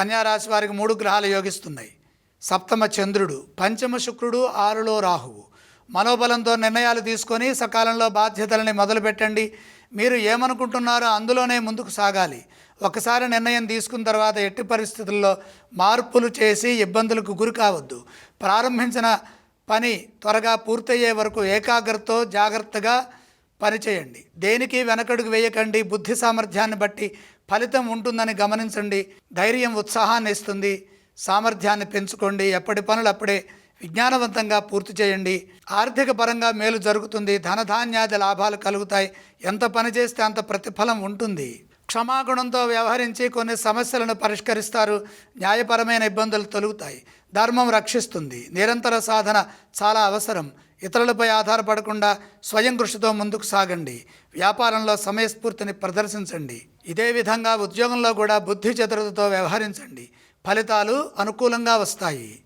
కన్యా రాశి వారికి 3 గ్రహాలు యోగిస్తున్నాయి. సప్తమ చంద్రుడు, పంచమ శుక్రుడు, 6లో రాహువు. మనోబలంతో నిర్ణయాలు తీసుకొని సకాలంలో బాధ్యతలని మొదలుపెట్టండి. మీరు ఏమనుకుంటున్నారో అందులోనే ముందుకు సాగాలి. ఒకసారి నిర్ణయం తీసుకున్న తర్వాత ఎట్టి పరిస్థితుల్లో మార్పులు చేసి ఇబ్బందులకు గురి కావద్దు. ప్రారంభించిన పని త్వరగా పూర్తయ్యే వరకు ఏకాగ్రతతో జాగ్రత్తగా పనిచేయండి. దేనికి వెనకడుగు వేయకండి. బుద్ధి సామర్థ్యాన్ని బట్టి ఫలితం ఉంటుందని గమనించండి. ధైర్యం ఉత్సాహాన్ని ఇస్తుంది. సామర్థ్యాన్ని పెంచుకోండి. ఎప్పటి పనులు అప్పుడే విజ్ఞానవంతంగా పూర్తి చేయండి. ఆర్థిక పరంగా మేలు జరుగుతుంది. ధనధాన్యాది లాభాలు కలుగుతాయి. ఎంత పని చేస్తే అంత ప్రతిఫలం ఉంటుంది. క్షమాగుణంతో వ్యవహరించి కొన్ని సమస్యలను పరిష్కరిస్తారు. న్యాయపరమైన ఇబ్బందులు తొలుగుతాయి. ధర్మం రక్షిస్తుంది. నిరంతర సాధన చాలా అవసరం. ఇతరులపై ఆధారపడకుండా స్వయం కృషితో ముందుకు సాగండి. వ్యాపారంలో సమయస్ఫూర్తిని ప్రదర్శించండి. ఇదే విధంగా ఉద్యోగంలో కూడా బుద్ధి చతురతతో వ్యవహరించండి. ఫలితాలు అనుకూలంగా వస్తాయి.